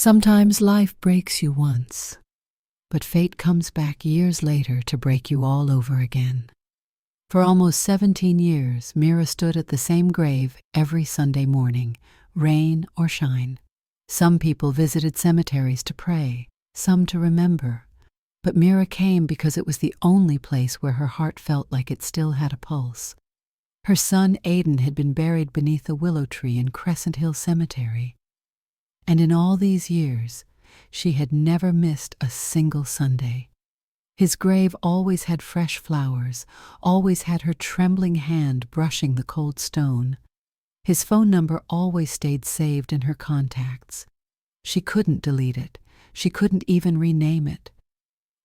Sometimes life breaks you once, but fate comes back years later to break you all over again. For almost 17 years, Mira stood at the same grave every Sunday morning, rain or shine. Some people visited cemeteries to pray, some to remember, but Mira came because it was the only place where her heart felt like it still had a pulse. Her son Aidan had been buried beneath a willow tree in Crescent Hill Cemetery, and in all these years, she had never missed a single Sunday. His grave always had fresh flowers, always had her trembling hand brushing the cold stone. His phone number always stayed saved in her contacts. She couldn't delete it. She couldn't even rename it.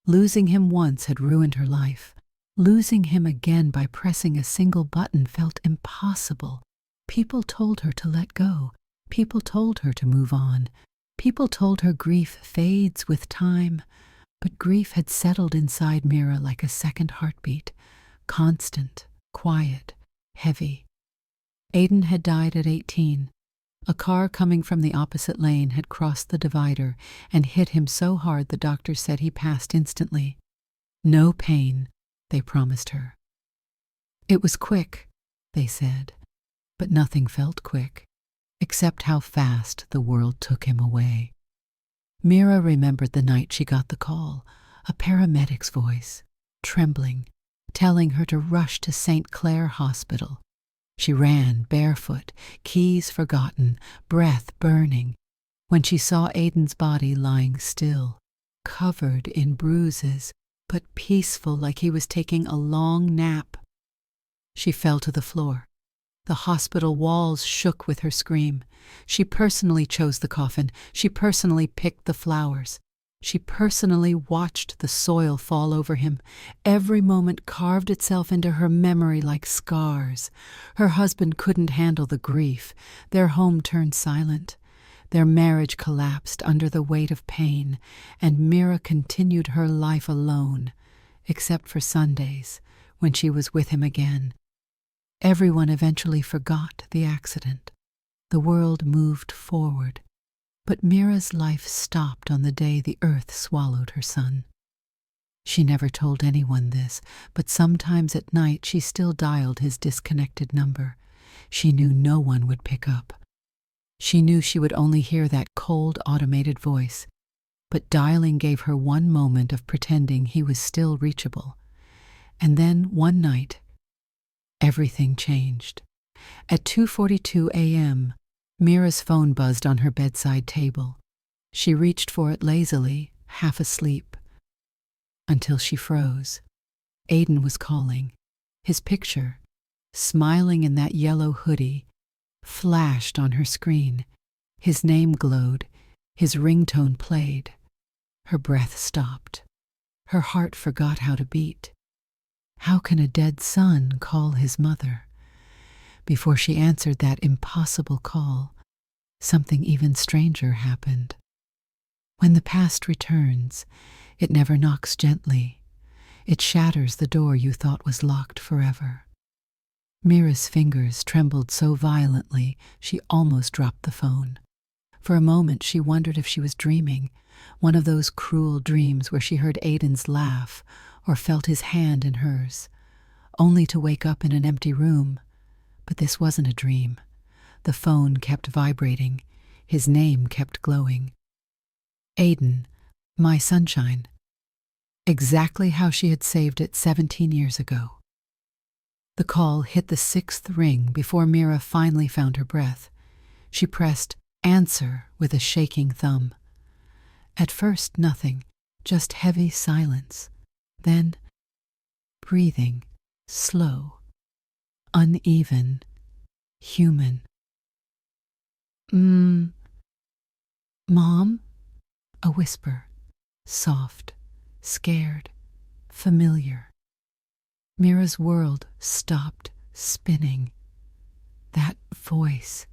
Losing him once had ruined her life. Losing him again by pressing a single button felt impossible. People told her to let go. People told her to move on. People told her grief fades with time. But grief had settled inside Mira like a second heartbeat, constant, quiet, heavy. Aidan had died at 18. A car coming from the opposite lane had crossed the divider and hit him so hard the doctor said he passed instantly. No pain, they promised her. It was quick, they said, but nothing felt quick, except how fast the world took him away. Mira remembered the night she got the call, a paramedic's voice, trembling, telling her to rush to St. Clair Hospital. She ran barefoot, keys forgotten, breath burning, when she saw Aidan's body lying still, covered in bruises, but peaceful like he was taking a long nap. She fell to the floor. The hospital walls shook with her scream. She personally chose the coffin. She personally picked the flowers. She personally watched the soil fall over him. Every moment carved itself into her memory like scars. Her husband couldn't handle the grief. Their home turned silent. Their marriage collapsed under the weight of pain, and Mira continued her life alone, except for Sundays, when she was with him again. Everyone eventually forgot the accident. The world moved forward, but Mira's life stopped on the day the earth swallowed her son. She never told anyone this, but sometimes at night she still dialed his disconnected number. She knew no one would pick up. She knew she would only hear that cold, automated voice, but dialing gave her one moment of pretending he was still reachable. And then, one night, everything changed. At 2:42 a.m., Mira's phone buzzed on her bedside table. She reached for it lazily, half asleep, until she froze. Aidan was calling. His picture, smiling in that yellow hoodie, flashed on her screen. His name glowed. His ringtone played. Her breath stopped. Her heart forgot how to beat. How can a dead son call his mother? Before she answered that impossible call, something even stranger happened. When the past returns, it never knocks gently. It shatters the door you thought was locked forever. Mira's fingers trembled so violently she almost dropped the phone. For a moment she wondered if she was dreaming, one of those cruel dreams where she heard Aidan's laugh or felt his hand in hers, only to wake up in an empty room. But this wasn't a dream. The phone kept vibrating. His name kept glowing. Aidan, my sunshine. Exactly how she had saved it 17 years ago. The call hit the 6th ring before Mira finally found her breath. She pressed answer with a shaking thumb. At first, nothing, just heavy silence. Then, breathing, slow, uneven, human. Mom? A whisper, soft, scared, familiar. Mira's world stopped spinning. That voice,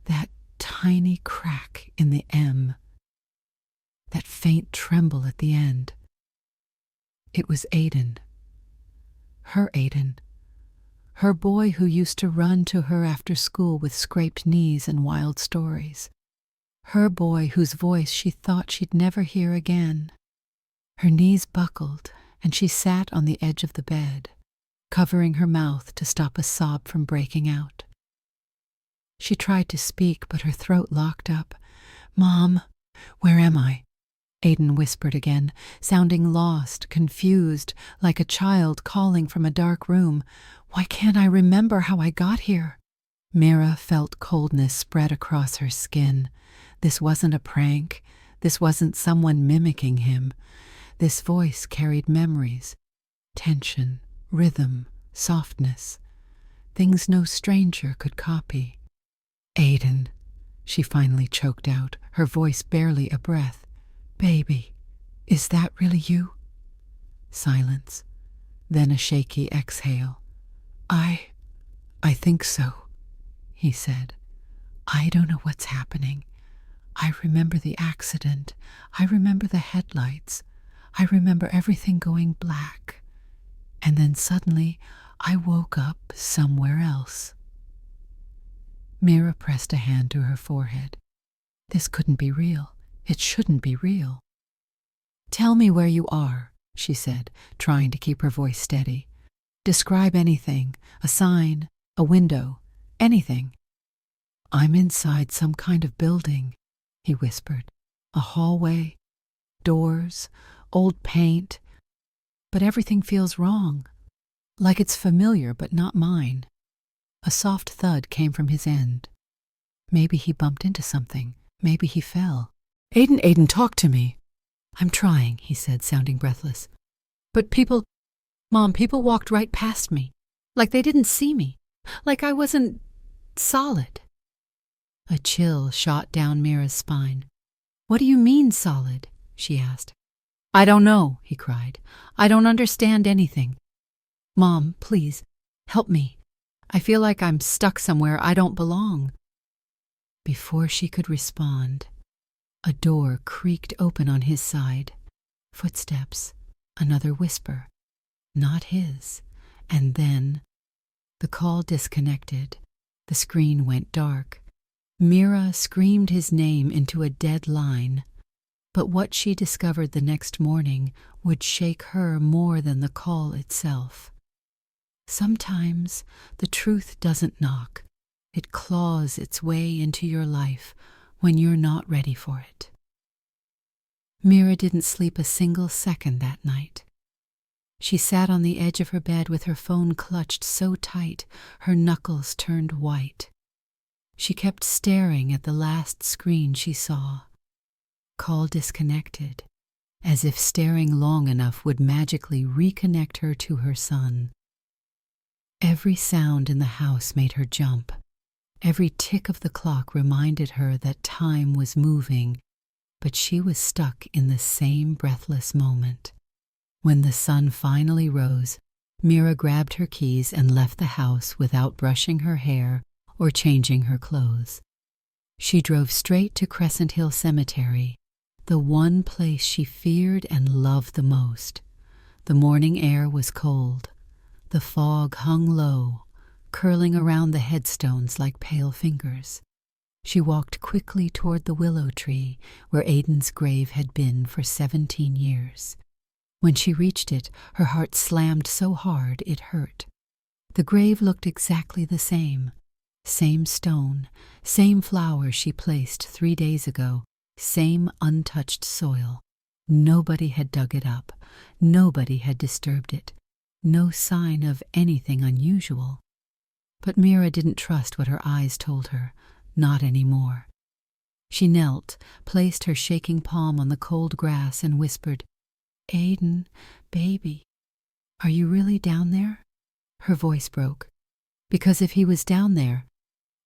that tiny crack in the M, that faint tremble at the end. It was Aidan. Her Aidan. Her boy who used to run to her after school with scraped knees and wild stories. Her boy whose voice she thought she'd never hear again. Her knees buckled, and she sat on the edge of the bed, covering her mouth to stop a sob from breaking out. She tried to speak, but her throat locked up. "Mom, where am I?" Aiden whispered again, sounding lost, confused, like a child calling from a dark room. "Why can't I remember how I got here?" Mira felt coldness spread across her skin. This wasn't a prank. This wasn't someone mimicking him. This voice carried memories, tension, rhythm, softness, things no stranger could copy. "Aiden," she finally choked out, her voice barely a breath. "Baby, is that really you?" Silence, then a shaky exhale. I think so," he said. "I don't know what's happening. I remember the accident. I remember the headlights. I remember everything going black. And then suddenly I woke up somewhere else." Mira pressed a hand to her forehead. This couldn't be real. It shouldn't be real. "Tell me where you are," she said, trying to keep her voice steady. "Describe anything, a sign, a window, anything." "I'm inside some kind of building," he whispered. "A hallway, doors, old paint, but everything feels wrong, like it's familiar but not mine." A soft thud came from his end. Maybe he bumped into something. Maybe he fell. Aiden, talk to me." "I'm trying," he said, sounding breathless. "But Mom, people walked right past me, like they didn't see me, like I wasn't solid." A chill shot down Mira's spine. "What do you mean, solid?" she asked. "I don't know," he cried. "I don't understand anything. Mom, please, help me. I feel like I'm stuck somewhere I don't belong." Before she could respond, a door creaked open on his side. Footsteps, another whisper. Not his. And then the call disconnected. The screen went dark. Mira screamed his name into a dead line. But what she discovered the next morning would shake her more than the call itself. Sometimes the truth doesn't knock. It claws its way into your life when you're not ready for it. Mira didn't sleep a single second that night. She sat on the edge of her bed with her phone clutched so tight her knuckles turned white. She kept staring at the last screen she saw. Call disconnected, as if staring long enough would magically reconnect her to her son. Every sound in the house made her jump. Every tick of the clock reminded her that time was moving, but she was stuck in the same breathless moment. When the sun finally rose, Mira grabbed her keys and left the house without brushing her hair or changing her clothes. She drove straight to Crescent Hill Cemetery, the one place she feared and loved the most. The morning air was cold. The fog hung low, curling around the headstones like pale fingers. She walked quickly toward the willow tree where Aiden's grave had been for 17 years. When she reached it, her heart slammed so hard it hurt. The grave looked exactly the same. Same stone, same flower she placed 3 days ago, same untouched soil. Nobody had dug it up. Nobody had disturbed it. No sign of anything unusual. But Mira didn't trust what her eyes told her, not anymore. She knelt, placed her shaking palm on the cold grass and whispered, "Aiden, baby, are you really down there?" Her voice broke. Because if he was down there,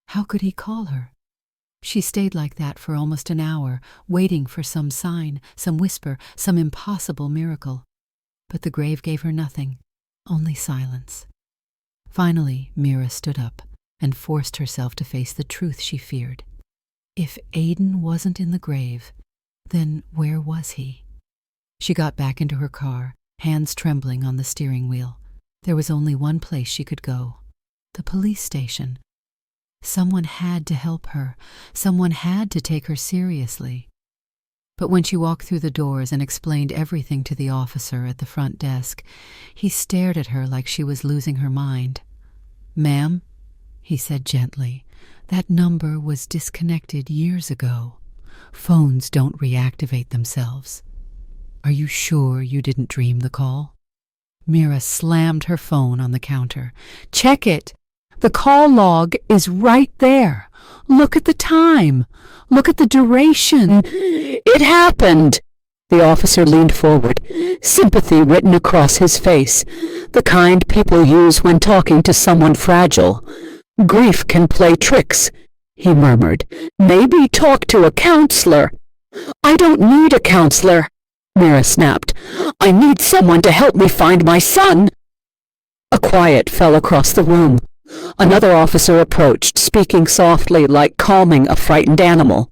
how could he call her? She stayed like that for almost an hour, waiting for some sign, some whisper, some impossible miracle. But the grave gave her nothing, only silence. Finally, Mira stood up and forced herself to face the truth she feared. If Aiden wasn't in the grave, then where was he? She got back into her car, hands trembling on the steering wheel. There was only one place she could go. The police station. Someone had to help her. Someone had to take her seriously. But when she walked through the doors and explained everything to the officer at the front desk, he stared at her like she was losing her mind. "Ma'am," he said gently, "that number was disconnected years ago. Phones don't reactivate themselves. Are you sure you didn't dream the call?" Mira slammed her phone on the counter. "Check it! The call log is right there. Look at the time. Look at the duration." "It happened!" The officer leaned forward, sympathy written across his face, the kind people use when talking to someone fragile. "Grief can play tricks," he murmured. "Maybe talk to a counselor." "I don't need a counselor," Mira snapped. "I need someone to help me find my son." A quiet fell across the room. Another officer approached, speaking softly, like calming a frightened animal.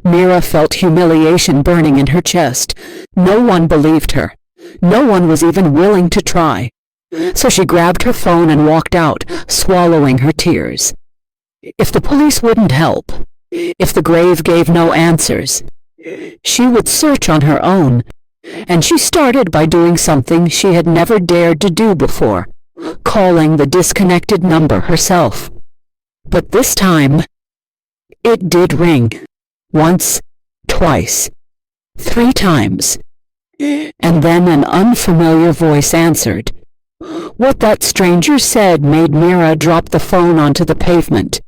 Mira felt humiliation burning in her chest. No one believed her. No one was even willing to try. So she grabbed her phone and walked out, swallowing her tears. If the police wouldn't help, if the grave gave no answers, she would search on her own. And she started by doing something she had never dared to do before, calling the disconnected number herself. But this time, it did ring. Once, twice, 3 times. And then an unfamiliar voice answered. What that stranger said made Mira drop the phone onto the pavement.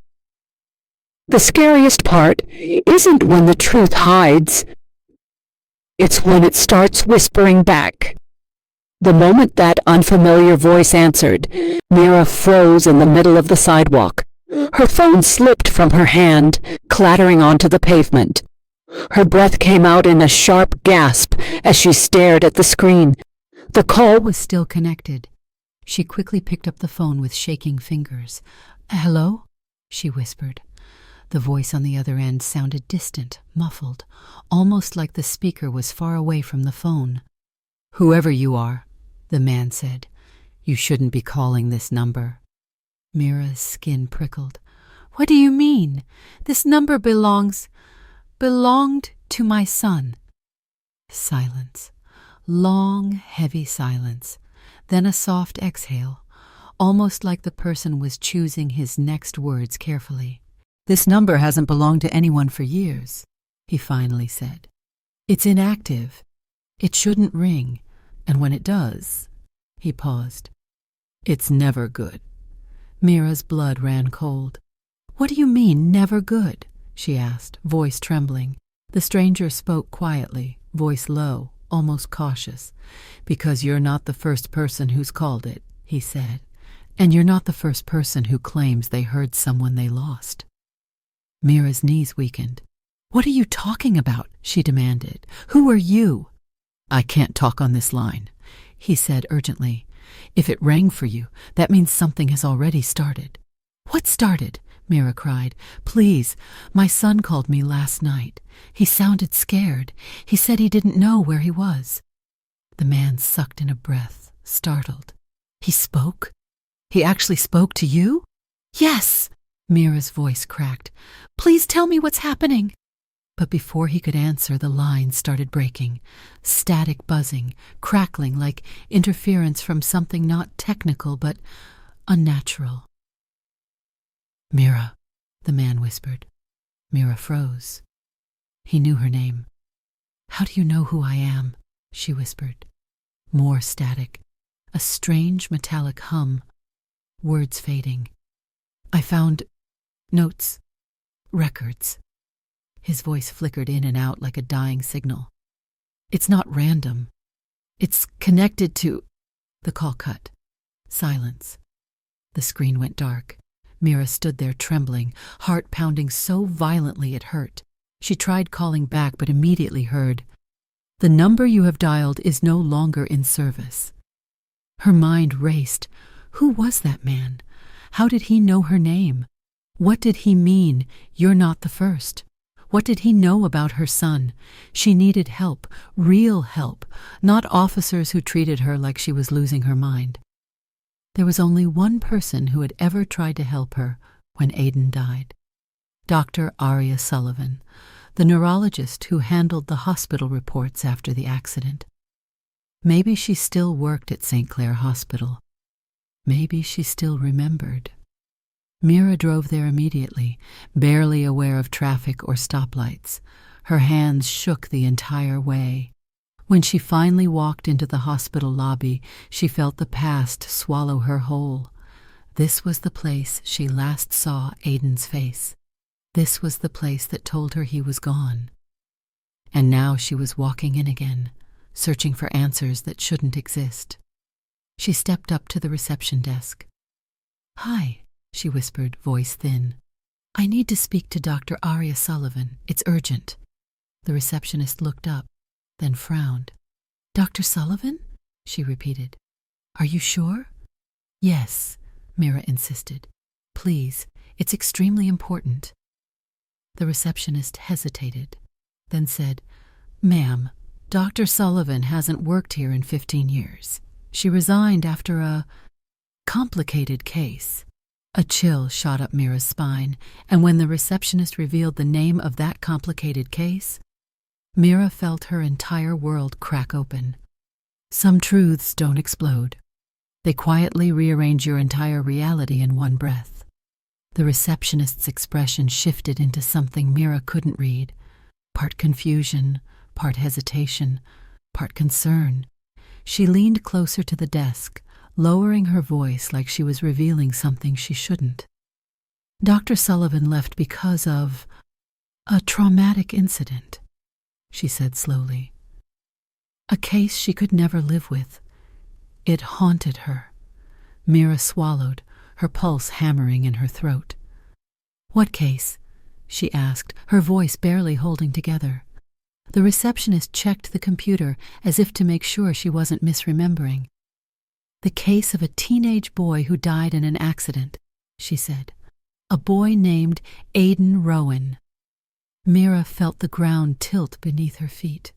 The scariest part isn't when the truth hides. It's when it starts whispering back. The moment that unfamiliar voice answered, Mira froze in the middle of the sidewalk. Her phone slipped from her hand, clattering onto the pavement. Her breath came out in a sharp gasp as she stared at the screen. The call was still connected. She quickly picked up the phone with shaking fingers. "Hello?" she whispered. The voice on the other end sounded distant, muffled, almost like the speaker was far away from the phone. "Whoever you are," the man said, "you shouldn't be calling this number." Mira's skin prickled. "What do you mean? This number belonged to my son." Silence. Long, heavy silence. Then a soft exhale, almost like the person was choosing his next words carefully. "This number hasn't belonged to anyone for years," he finally said. "It's inactive. It shouldn't ring, and when it does..." He paused. "It's never good." Mira's blood ran cold. "What do you mean, never good?" she asked, voice trembling. The stranger spoke quietly, voice low, almost cautious. "Because you're not the first person who's called it," he said. "And you're not the first person who claims they heard someone they lost." Mira's knees weakened. "What are you talking about?" she demanded. "Who are you?" "I can't talk on this line," he said urgently. "If it rang for you, that means something has already started." "What started?" Mira cried. "Please, my son called me last night. He sounded scared. He said he didn't know where he was." The man sucked in a breath, startled. "He spoke? He actually spoke to you?" "Yes!" Mira's voice cracked. "Please tell me what's happening." But before he could answer, the line started breaking, static buzzing, crackling like interference from something not technical but unnatural. "Mira," the man whispered. Mira froze. He knew her name. "How do you know who I am?" she whispered. More static, a strange metallic hum, words fading. "I found notes, records." His voice flickered in and out like a dying signal. "It's not random. It's connected to..." The call cut. Silence. The screen went dark. Mira stood there trembling, heart pounding so violently it hurt. She tried calling back, but immediately heard, "The number you have dialed is no longer in service." Her mind raced. Who was that man? How did he know her name? What did he mean, "You're not the first"? What did he know about her son? She needed help, real help, not officers who treated her like she was losing her mind. There was only one person who had ever tried to help her, when Aidan died. Dr. Aria Sullivan, the neurologist who handled the hospital reports after the accident. Maybe she still worked at St. Clair Hospital. Maybe she still remembered. Mira drove there immediately, barely aware of traffic or stoplights. Her hands shook the entire way. When she finally walked into the hospital lobby, she felt the past swallow her whole. This was the place she last saw Aidan's face. This was the place that told her he was gone. And now she was walking in again, searching for answers that shouldn't exist. She stepped up to the reception desk. "Hi," she whispered, voice thin. "I need to speak to Dr. Aria Sullivan. It's urgent." The receptionist looked up, then frowned. "Dr. Sullivan?" she repeated. "Are you sure?" "Yes," Mira insisted. "Please, it's extremely important." The receptionist hesitated, then said, "Ma'am, Dr. Sullivan hasn't worked here in 15 years. She resigned after a complicated case." A chill shot up Mira's spine, and when the receptionist revealed the name of that complicated case, Mira felt her entire world crack open. Some truths don't explode. They quietly rearrange your entire reality in one breath. The receptionist's expression shifted into something Mira couldn't read, part confusion, part hesitation, part concern. She leaned closer to the desk, lowering her voice like she was revealing something she shouldn't. "Dr. Sullivan left because of a traumatic incident," she said slowly. "A case she could never live with. It haunted her." Mira swallowed, her pulse hammering in her throat. "What case?" she asked, her voice barely holding together. The receptionist checked the computer as if to make sure she wasn't misremembering. "The case of a teenage boy who died in an accident," she said. "A boy named Aidan Rowan." Mira felt the ground tilt beneath her feet.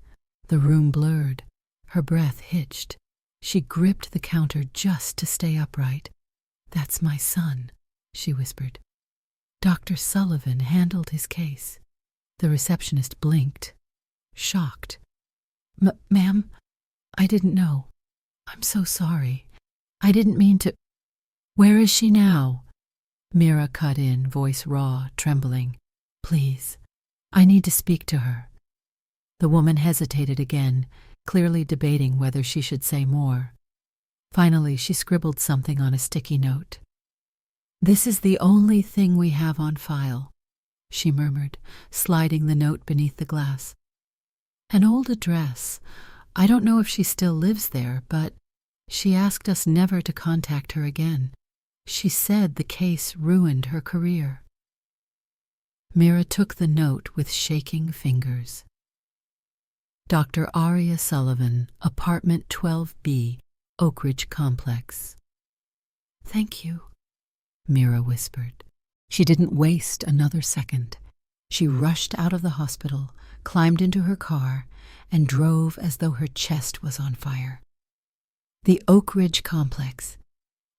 The room blurred. Her breath hitched. She gripped the counter just to stay upright. "That's my son," she whispered. "Dr. Sullivan handled his case." The receptionist blinked, shocked. Ma'am, I didn't know. I'm so sorry. I didn't mean to—" "Where is she now?" Mira cut in, voice raw, trembling. "Please, I need to speak to her." The woman hesitated again, clearly debating whether she should say more. Finally, she scribbled something on a sticky note. "This is the only thing we have on file," she murmured, sliding the note beneath the glass. "An old address. I don't know if she still lives there, but she asked us never to contact her again. She said the case ruined her career." Mira took the note with shaking fingers. Dr. Aria Sullivan, Apartment 12B, Oak Ridge Complex. "Thank you," Mira whispered. She didn't waste another second. She rushed out of the hospital, climbed into her car, and drove as though her chest was on fire. The Oak Ridge Complex.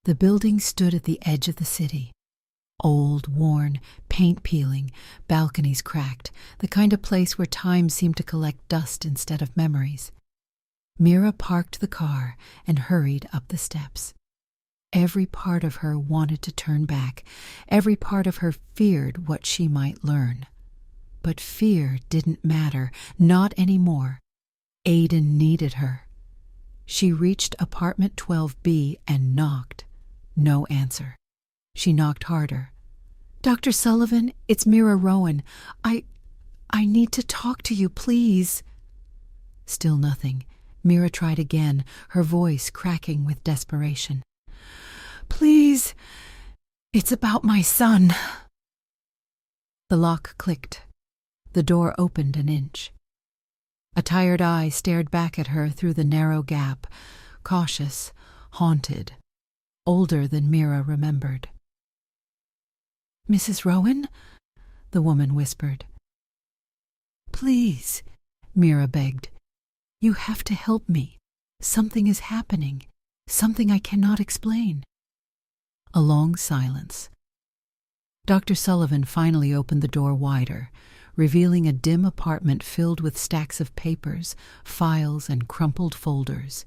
The building stood at the edge of the city. Old, worn, paint peeling, balconies cracked, the kind of place where time seemed to collect dust instead of memories. Mira parked the car and hurried up the steps. Every part of her wanted to turn back. Every part of her feared what she might learn. But fear didn't matter, not anymore. Aidan needed her. She reached apartment 12B and knocked. No answer. She knocked harder. "Dr. Sullivan, it's Mira Rowan. I need to talk to you, please." Still nothing. Mira tried again, her voice cracking with desperation. "Please, it's about my son." The lock clicked. The door opened an inch. A tired eye stared back at her through the narrow gap, cautious, haunted, older than Mira remembered. "Mrs. Rowan?" the woman whispered. "Please," Mira begged. "You have to help me. Something is happening, something I cannot explain." A long silence. Dr. Sullivan finally opened the door wider, revealing a dim apartment filled with stacks of papers, files, and crumpled folders.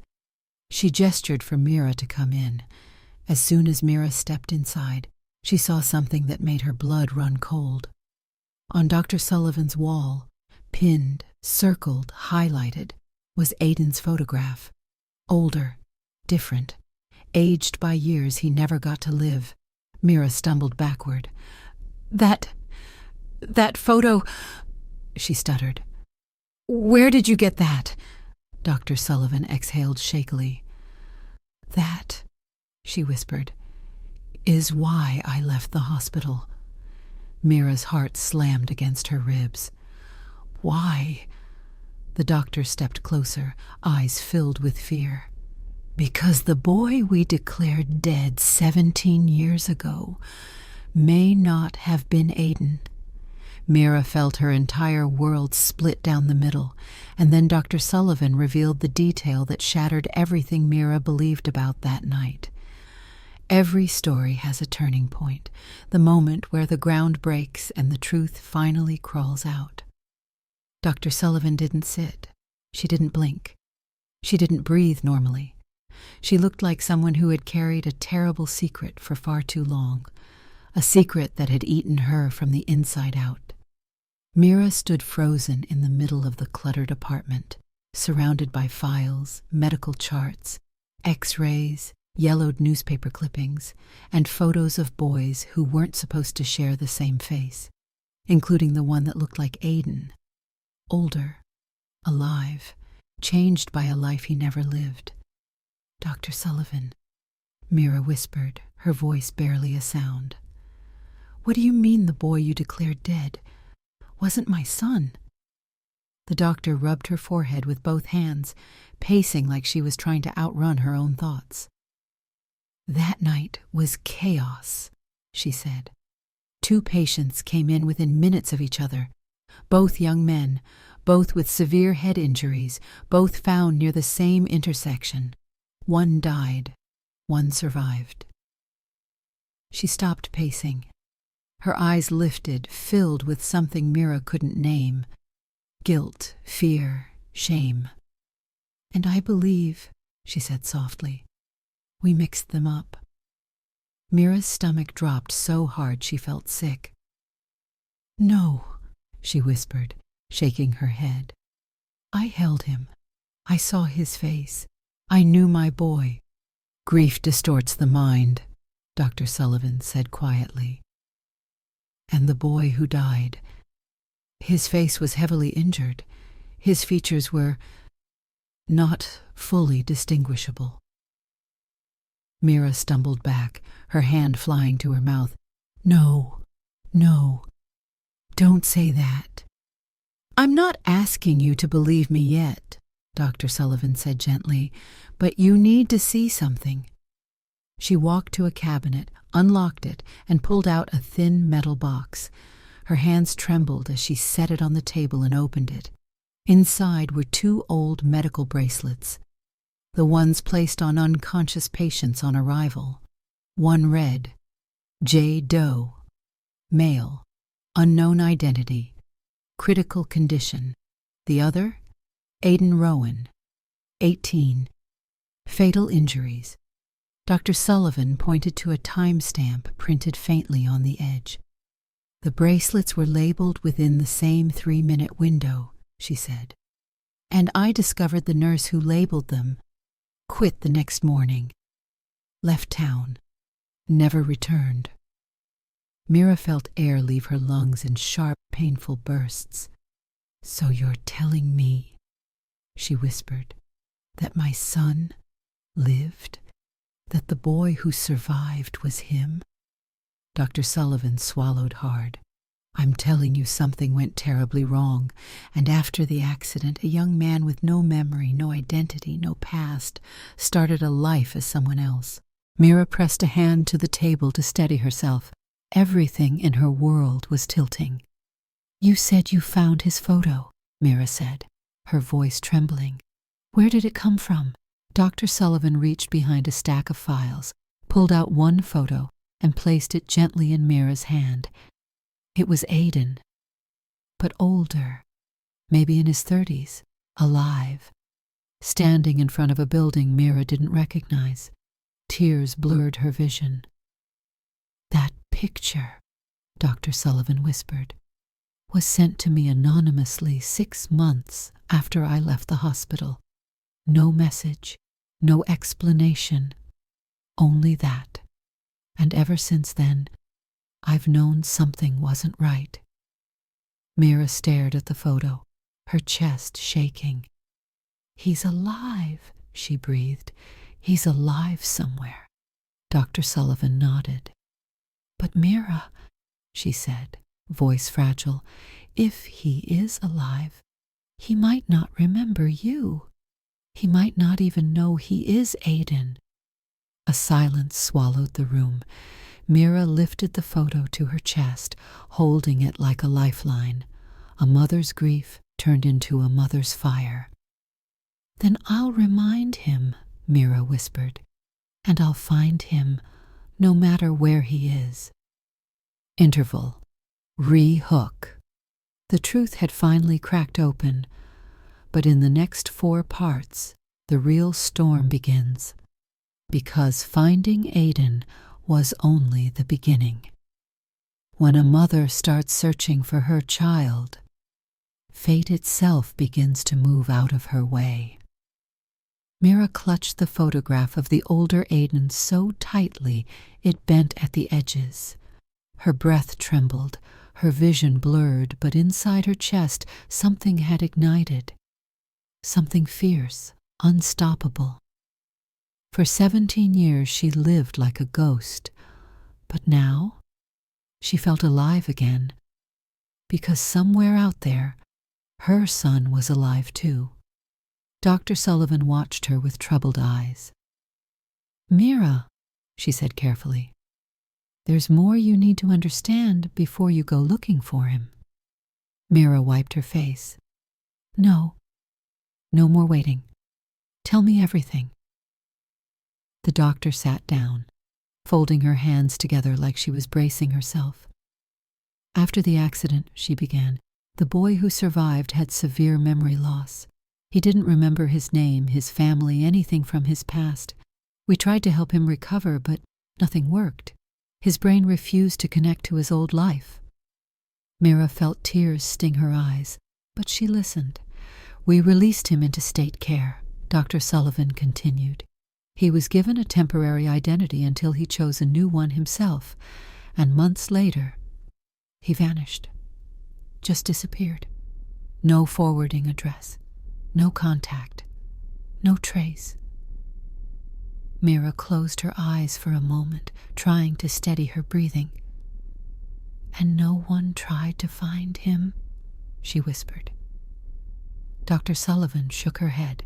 She gestured for Mira to come in. As soon as Mira stepped inside, she saw something that made her blood run cold. On Dr. Sullivan's wall, pinned, circled, highlighted, was Aiden's photograph. Older, different, aged by years he never got to live. Mira stumbled backward. That photo, she stuttered. Where did you get that? Dr. Sullivan exhaled shakily. That, she whispered, is why I left the hospital. Mira's heart slammed against her ribs. Why? The doctor stepped closer, eyes filled with fear. Because the boy we declared dead 17 years ago may not have been Aiden. Mira felt her entire world split down the middle, and then Dr. Sullivan revealed the detail that shattered everything Mira believed about that night. Every story has a turning point, the moment where the ground breaks and the truth finally crawls out. Dr. Sullivan didn't sit. She didn't blink. She didn't breathe normally. She looked like someone who had carried a terrible secret for far too long, a secret that had eaten her from the inside out. Mira stood frozen in the middle of the cluttered apartment, surrounded by files, medical charts, X-rays, yellowed newspaper clippings, and photos of boys who weren't supposed to share the same face, including the one that looked like Aiden, older, alive, changed by a life he never lived. Dr. Sullivan, Mira whispered, her voice barely a sound. What do you mean the boy you declared dead wasn't my son? The doctor rubbed her forehead with both hands, pacing like she was trying to outrun her own thoughts. That night was chaos, she said. 2 patients came in within minutes of each other, both young men, both with severe head injuries, both found near the same intersection. One died, one survived. She stopped pacing. Her eyes lifted, filled with something Mira couldn't name. Guilt, fear, shame. And I believe, she said softly, we mixed them up. Mira's stomach dropped so hard she felt sick. No, she whispered, shaking her head. I held him. I saw his face. I knew my boy. Grief distorts the mind, Dr. Sullivan said quietly. And the boy who died, his face was heavily injured. His features were not fully distinguishable. Mira stumbled back, her hand flying to her mouth. No, don't say that. I'm not asking you to believe me yet, Dr. Sullivan said gently, but you need to see something. She walked to a cabinet, unlocked it, and pulled out a thin metal box. Her hands trembled as she set it on the table and opened it. Inside were 2 old medical bracelets, the ones placed on unconscious patients on arrival. One read, J. Doe, male, unknown identity, critical condition. The other, Aiden Rowan, 18, fatal injuries. Dr. Sullivan pointed to a timestamp printed faintly on the edge. The bracelets were labeled within the same 3-minute window, she said. And I discovered the nurse who labeled them quit the next morning, left town, never returned. Mira felt air leave her lungs in sharp, painful bursts. So you're telling me, she whispered, that my son lived? That the boy who survived was him? Dr. Sullivan swallowed hard. I'm telling you something went terribly wrong, and after the accident, a young man with no memory, no identity, no past, started a life as someone else. Mira pressed a hand to the table to steady herself. Everything in her world was tilting. You said you found his photo, Mira said, her voice trembling. Where did it come from? Dr. Sullivan reached behind a stack of files, pulled out one photo, and placed it gently in Mira's hand. It was Aiden, but older, maybe in his 30s, alive, standing in front of a building Mira didn't recognize. Tears blurred her vision. "That picture," Dr. Sullivan whispered, "was sent to me anonymously 6 months after I left the hospital. No message, no explanation, only that. And ever since then, I've known something wasn't right." Mira stared at the photo, her chest shaking. "He's alive," she breathed. "He's alive somewhere." Dr. Sullivan nodded. "But Mira," she said, voice fragile, "if he is alive, he might not remember you. He might not even know he is Aiden." A silence swallowed the room. Mira lifted the photo to her chest, holding it like a lifeline. A mother's grief turned into a mother's fire. "Then I'll remind him," Mira whispered, "and I'll find him, no matter where he is." Interval. Re-hook. The truth had finally cracked open, but in the next 4 parts, the real storm begins. Because finding Aiden was only the beginning. When a mother starts searching for her child, fate itself begins to move out of her way. Mira clutched the photograph of the older Aiden so tightly it bent at the edges. Her breath trembled, her vision blurred, but inside her chest something had ignited. Something fierce, unstoppable. For 17 years she lived like a ghost, but now she felt alive again, because somewhere out there, her son was alive too. Dr. Sullivan watched her with troubled eyes. "Mira," she said carefully, "there's more you need to understand before you go looking for him." Mira wiped her face. No more waiting. Tell me everything." The doctor sat down, folding her hands together like she was bracing herself. "After the accident," she began, "the boy who survived had severe memory loss. He didn't remember his name, his family, anything from his past. We tried to help him recover, but nothing worked. His brain refused to connect to his old life." Mira felt tears sting her eyes, but she listened. "We released him into state care," Dr. Sullivan continued. "He was given a temporary identity until he chose a new one himself, and months later, he vanished. Just disappeared. No forwarding address, no contact, no trace." Mira closed her eyes for a moment, trying to steady her breathing. "And no one tried to find him?" she whispered. Dr. Sullivan shook her head.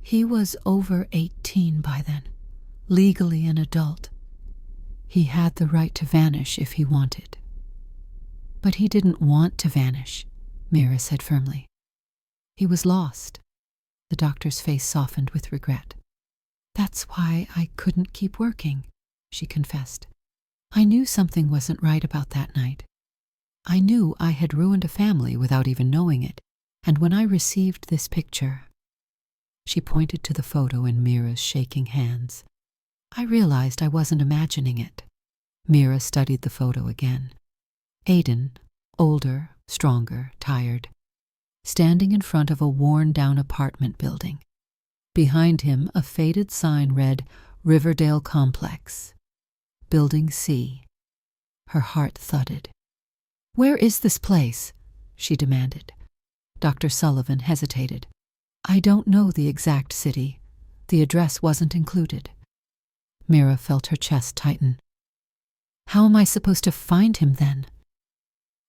"He was over 18 by then, legally an adult. He had the right to vanish if he wanted." "But he didn't want to vanish," Mira said firmly. "He was lost." The doctor's face softened with regret. "That's why I couldn't keep working," she confessed. "I knew something wasn't right about that night. I knew I had ruined a family without even knowing it, and when I received this picture," she pointed to the photo in Mira's shaking hands, "I realized I wasn't imagining it." Mira studied the photo again. Aiden, older, stronger, tired, standing in front of a worn-down apartment building. Behind him, a faded sign read, "Riverdale Complex, Building C." Her heart thudded. "Where is this place?" she demanded. Dr. Sullivan hesitated. "I don't know the exact city. The address wasn't included." Mira felt her chest tighten. "How am I supposed to find him then?"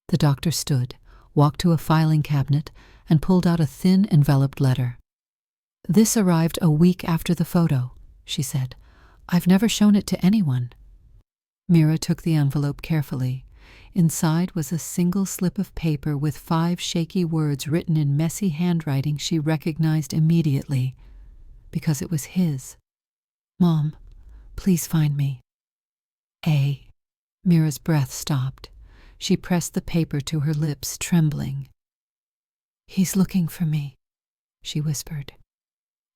The doctor stood, walked to a filing cabinet, and pulled out a thin enveloped letter. "This arrived a week after the photo," she said. "I've never shown it to anyone." Mira took the envelope carefully. Inside was a single slip of paper with 5 shaky words written in messy handwriting she recognized immediately, because it was his. "Mom, please find me." A. Mira's breath stopped. She pressed the paper to her lips, trembling. "He's looking for me," she whispered.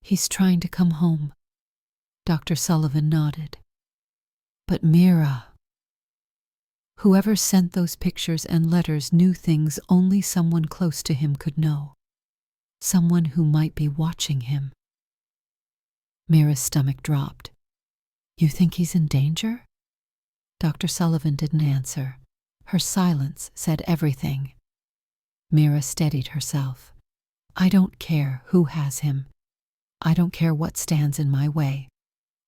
"He's trying to come home." Dr. Sullivan nodded. "But Mira..." Whoever sent those pictures and letters knew things only someone close to him could know. Someone who might be watching him. Mira's stomach dropped. "You think he's in danger?" Dr. Sullivan didn't answer. Her silence said everything. Mira steadied herself. "I don't care who has him. I don't care what stands in my way.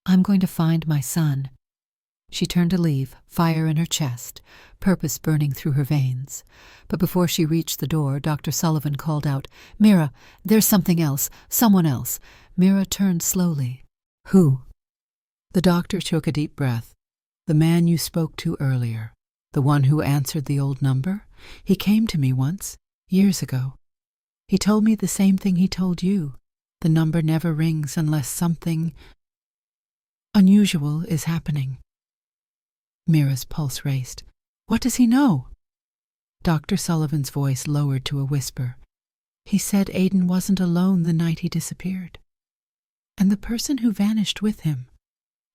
I'm going to find my son." She turned to leave, fire in her chest, purpose burning through her veins. But before she reached the door, Dr. Sullivan called out, "Mira, there's something else, someone else." Mira turned slowly. "Who?" The doctor took a deep breath. "The man you spoke to earlier, the one who answered the old number. He came to me once, years ago. He told me the same thing he told you. The number never rings unless something unusual is happening." Mira's pulse raced. "What does he know?" Dr. Sullivan's voice lowered to a whisper. "He said Aiden wasn't alone the night he disappeared. And the person who vanished with him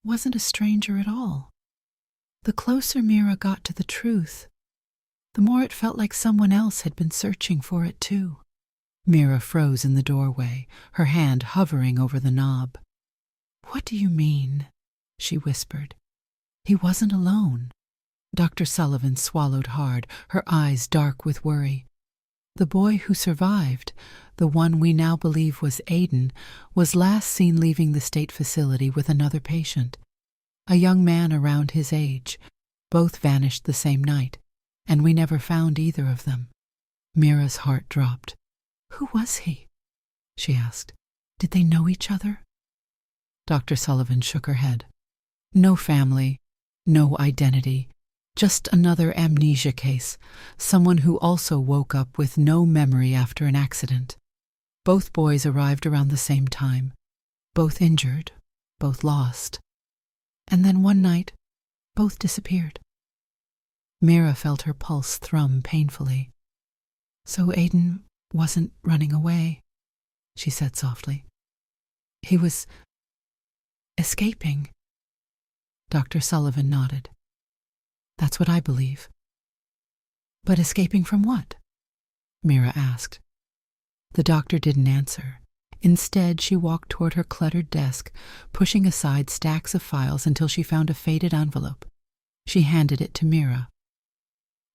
wasn't a stranger at all. The closer Mira got to the truth, the more it felt like someone else had been searching for it too." Mira froze in the doorway, her hand hovering over the knob. "What do you mean?" she whispered. "He wasn't alone." Dr. Sullivan swallowed hard, her eyes dark with worry. "The boy who survived, the one we now believe was Aiden, was last seen leaving the state facility with another patient, a young man around his age. Both vanished the same night, and we never found either of them." Mira's heart dropped. "Who was he?" she asked. "Did they know each other?" Dr. Sullivan shook her head. "No family. No identity, just another amnesia case, someone who also woke up with no memory after an accident. Both boys arrived around the same time, both injured, both lost. And then one night, both disappeared." Mira felt her pulse thrum painfully. "So Aiden wasn't running away," she said softly. "He was escaping." Dr. Sullivan nodded. "That's what I believe." "But escaping from what?" Mira asked. The doctor didn't answer. Instead, she walked toward her cluttered desk, pushing aside stacks of files until she found a faded envelope. She handed it to Mira.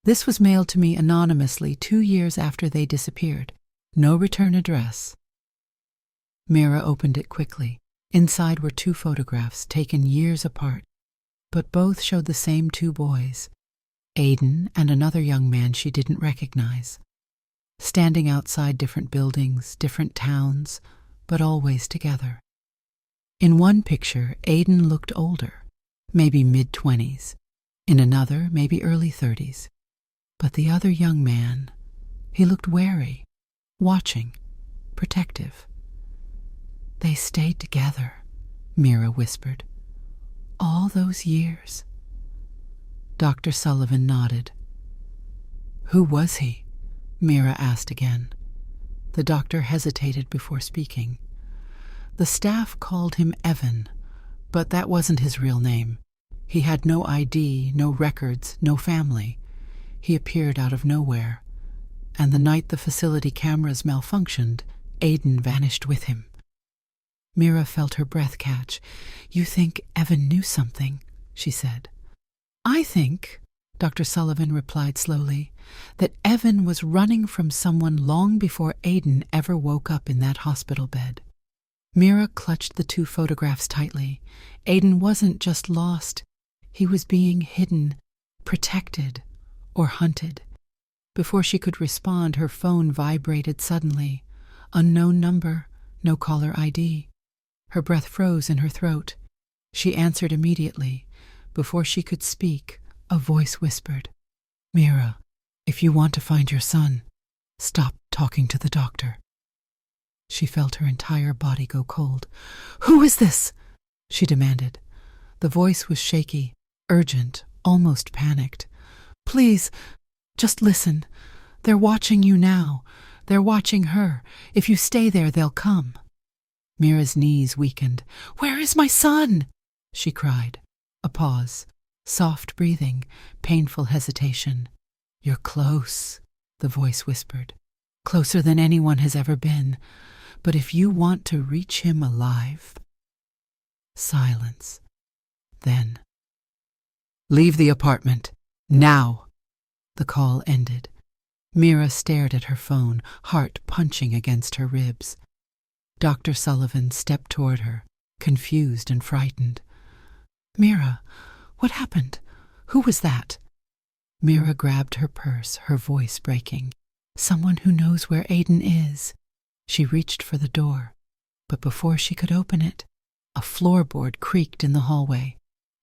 "This was mailed to me anonymously 2 years after they disappeared. No return address." Mira opened it quickly. Inside were 2 photographs taken years apart, but both showed the same 2 boys, Aiden and another young man she didn't recognize, standing outside different buildings, different towns, but always together. In one picture, Aiden looked older, maybe mid-20s. In another, maybe early 30s. But the other young man, he looked wary, watching, protective. "They stayed together," Mira whispered. "All those years." Dr. Sullivan nodded. "Who was he?" Mira asked again. The doctor hesitated before speaking. "The staff called him Evan, but that wasn't his real name. He had no ID, no records, no family. He appeared out of nowhere. And the night the facility cameras malfunctioned, Aiden vanished with him." Mira felt her breath catch. "You think Evan knew something?" she said. "I think," Dr. Sullivan replied slowly, "that Evan was running from someone long before Aiden ever woke up in that hospital bed." Mira clutched the 2 photographs tightly. Aiden wasn't just lost. He was being hidden, protected, or hunted. Before she could respond, her phone vibrated suddenly. Unknown number, no caller ID. Her breath froze in her throat. She answered immediately. Before she could speak, a voice whispered, "Mira, if you want to find your son, stop talking to the doctor." She felt her entire body go cold. "Who is this?" she demanded. The voice was shaky, urgent, almost panicked. "Please, just listen. They're watching you now. They're watching her. If you stay there, they'll come." Mira's knees weakened. "Where is my son?" she cried. A pause. Soft breathing, painful hesitation. "You're close," the voice whispered. "Closer than anyone has ever been. But if you want to reach him alive—" Silence. Then, "Leave the apartment. Now!" The call ended. Mira stared at her phone, heart punching against her ribs. Dr. Sullivan stepped toward her, confused and frightened. "Mira, what happened? Who was that?" Mira grabbed her purse, her voice breaking. "Someone who knows where Aiden is." She reached for the door, but before she could open it, a floorboard creaked in the hallway.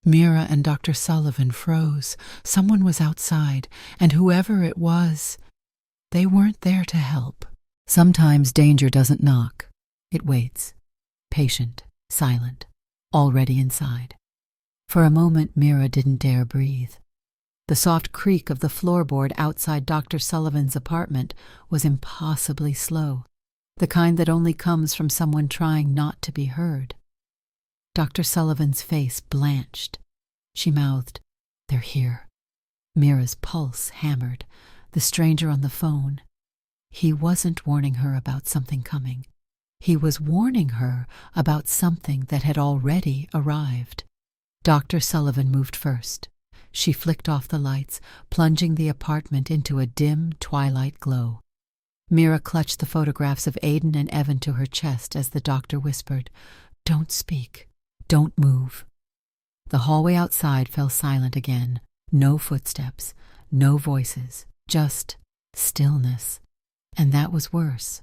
Mira and Dr. Sullivan froze. Someone was outside, and whoever it was, they weren't there to help. Sometimes danger doesn't knock. It waits, patient, silent, already inside. For a moment, Mira didn't dare breathe. The soft creak of the floorboard outside Dr. Sullivan's apartment was impossibly slow, the kind that only comes from someone trying not to be heard. Dr. Sullivan's face blanched. She mouthed, "They're here." Mira's pulse hammered. The stranger on the phone. He wasn't warning her about something coming. He was warning her about something that had already arrived. Dr. Sullivan moved first. She flicked off the lights, plunging the apartment into a dim twilight glow. Mira clutched the photographs of Aiden and Evan to her chest as the doctor whispered, "Don't speak. Don't move." The hallway outside fell silent again. No footsteps, no voices, just stillness. And that was worse.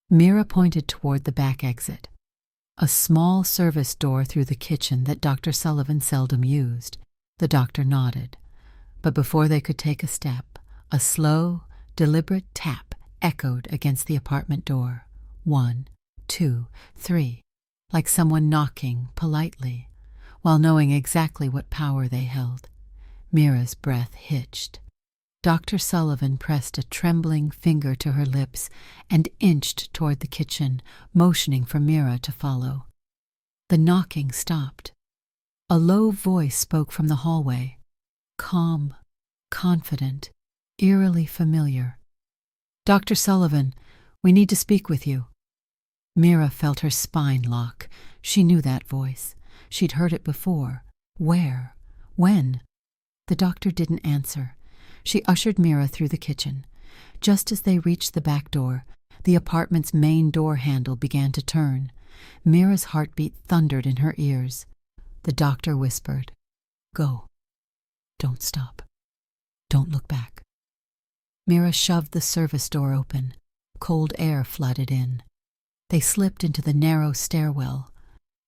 Mira pointed toward the back exit, a small service door through the kitchen that Dr. Sullivan seldom used. The doctor nodded. But before they could take a step, a slow, deliberate tap echoed against the apartment door. 1, 2, 3, like someone knocking politely, while knowing exactly what power they held. Mira's breath hitched. Dr. Sullivan pressed a trembling finger to her lips and inched toward the kitchen, motioning for Mira to follow. The knocking stopped. A low voice spoke from the hallway, calm, confident, eerily familiar. "Dr. Sullivan, we need to speak with you." Mira felt her spine lock. She knew that voice. She'd heard it before. Where? When? The doctor didn't answer. She ushered Mira through the kitchen. Just as they reached the back door, the apartment's main door handle began to turn. Mira's heartbeat thundered in her ears. The doctor whispered, "Go. Don't stop. Don't look back." Mira shoved the service door open. Cold air flooded in. They slipped into the narrow stairwell.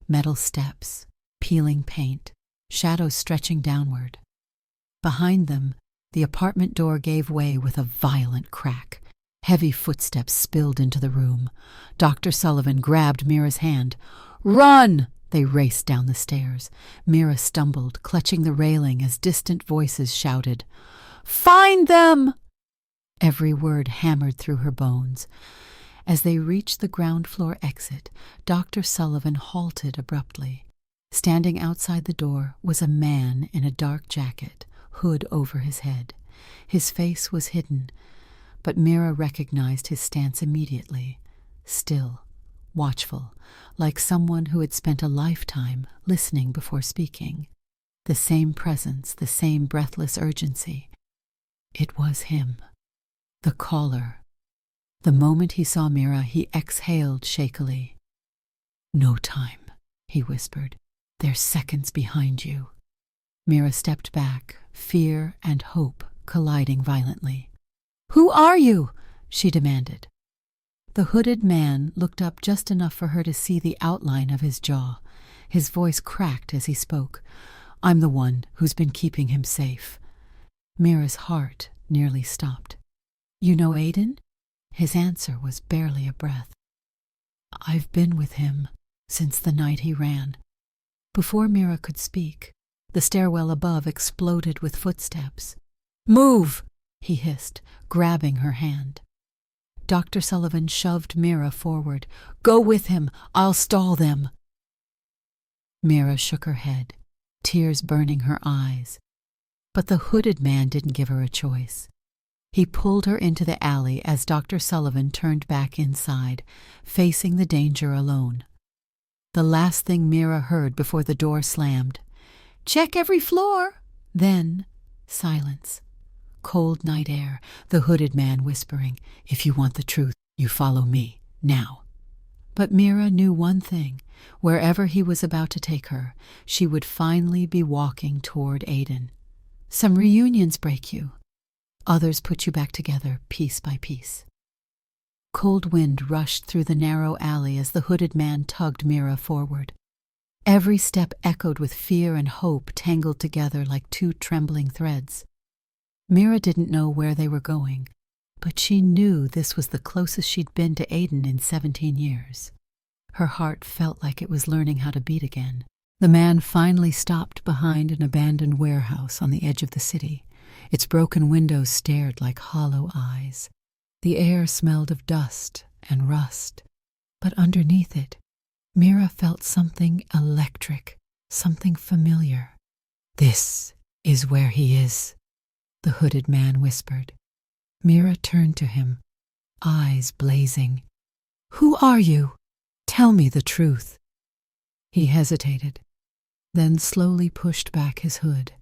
Metal steps, peeling paint, shadows stretching downward. Behind them, the apartment door gave way with a violent crack. Heavy footsteps spilled into the room. Dr. Sullivan grabbed Mira's hand. "Run!" They raced down the stairs. Mira stumbled, clutching the railing as distant voices shouted, "Find them!" Every word hammered through her bones. As they reached the ground floor exit, Dr. Sullivan halted abruptly. Standing outside the door was a man in a dark jacket, hood over his head. His face was hidden, but Mira recognized his stance immediately. Still, watchful, like someone who had spent a lifetime listening before speaking. The same presence, the same breathless urgency. It was him. The caller. The moment he saw Mira, he exhaled shakily. "No time," he whispered. "They're seconds behind you." Mira stepped back, fear and hope colliding violently. "Who are you?" she demanded. The hooded man looked up just enough for her to see the outline of his jaw. His voice cracked as he spoke. "I'm the one who's been keeping him safe." Mira's heart nearly stopped. "You know Aiden?" His answer was barely a breath. "I've been with him since the night he ran." Before Mira could speak, The stairwell above exploded with footsteps. "Move!" he hissed, grabbing her hand. Dr. Sullivan shoved Mira forward. "Go with him. I'll stall them." Mira shook her head, tears burning her eyes. But the hooded man didn't give her a choice. He pulled her into the alley as Dr. Sullivan turned back inside, facing the danger alone. The last thing Mira heard before the door slammed, "Check every floor!" Then, silence. Cold night air, the hooded man whispering, "If you want the truth, you follow me, now." But Mira knew one thing. Wherever he was about to take her, she would finally be walking toward Aiden. Some reunions break you. Others put you back together, piece by piece. Cold wind rushed through the narrow alley as the hooded man tugged Mira forward. Every step echoed with fear and hope tangled together like two trembling threads. Mira didn't know where they were going, but she knew this was the closest she'd been to Aiden in 17 years. Her heart felt like it was learning how to beat again. The man finally stopped behind an abandoned warehouse on the edge of the city. Its broken windows stared like hollow eyes. The air smelled of dust and rust, but underneath it, Mira felt something electric, something familiar. "This is where he is," the hooded man whispered. Mira turned to him, eyes blazing. "Who are you? Tell me the truth." He hesitated, then slowly pushed back his hood.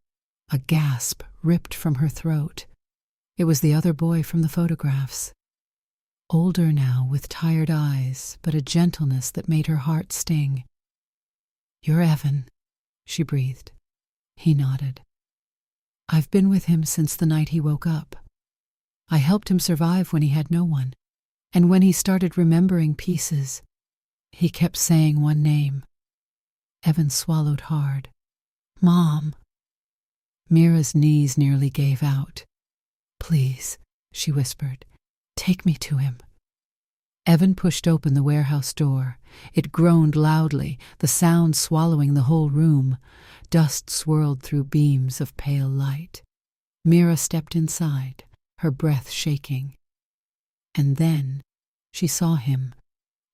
A gasp ripped from her throat. It was the other boy from the photographs. Older now, with tired eyes, but a gentleness that made her heart sting. "You're Evan," she breathed. He nodded. "I've been with him since the night he woke up. I helped him survive when he had no one, and when he started remembering pieces, he kept saying one name." Evan swallowed hard. "Mom." Mira's knees nearly gave out. "Please," she whispered, "take me to him." Evan pushed open the warehouse door. It groaned loudly, the sound swallowing the whole room. Dust swirled through beams of pale light. Mira stepped inside, her breath shaking. And then she saw him,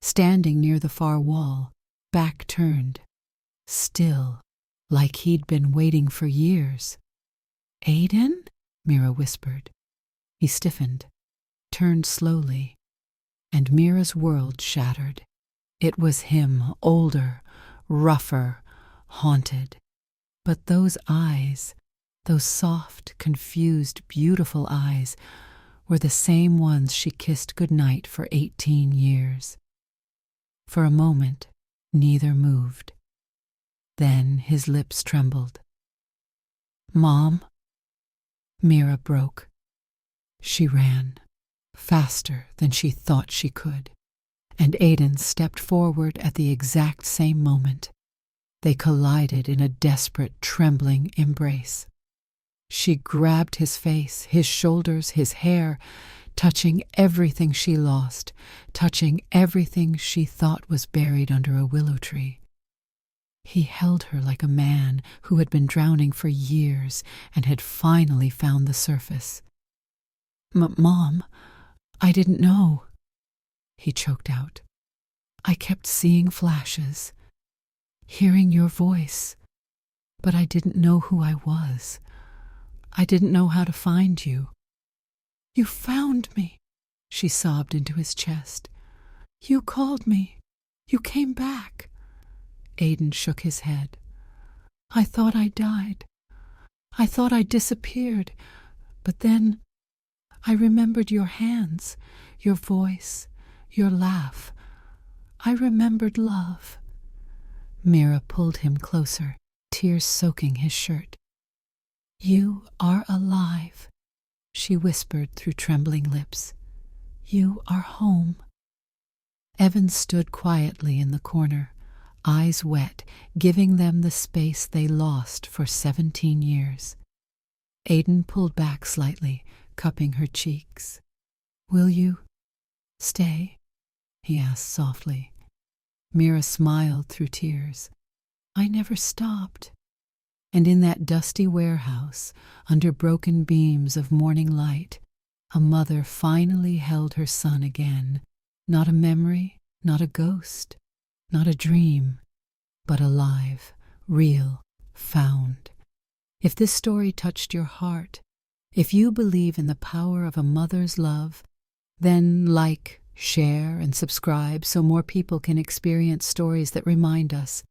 standing near the far wall, back turned, still, like he'd been waiting for years. "Aiden?" Mira whispered. He stiffened, turned slowly, and Mira's world shattered. It was him, older, rougher, haunted. But those eyes, those soft, confused, beautiful eyes, were the same ones she kissed goodnight for 18 years. For a moment, neither moved. Then his lips trembled. "Mom?" Mira broke. She ran, faster than she thought she could, and Aiden stepped forward at the exact same moment. They collided in a desperate, trembling embrace. She grabbed his face, his shoulders, his hair, touching everything she lost, touching everything she thought was buried under a willow tree. He held her like a man who had been drowning for years and had finally found the surface. Mom, I didn't know," he choked out. "I kept seeing flashes, hearing your voice, but I didn't know who I was. I didn't know how to find you." "You found me," she sobbed into his chest. "You called me. You came back." Aiden shook his head. "I thought I died. I thought I disappeared. But then I remembered your hands, your voice, your laugh. I remembered love." Mira pulled him closer, tears soaking his shirt. "You are alive," she whispered through trembling lips. "You are home." Evan stood quietly in the corner, eyes wet, giving them the space they lost for 17 years. Aiden pulled back slightly, cupping her cheeks. "Will you stay?" he asked softly. Mira smiled through tears. "I never stopped." And in that dusty warehouse, under broken beams of morning light, a mother finally held her son again. Not a memory, not a ghost, not a dream, but alive, real, found. If this story touched your heart, if you believe in the power of a mother's love, then like, share, and subscribe so more people can experience stories that remind us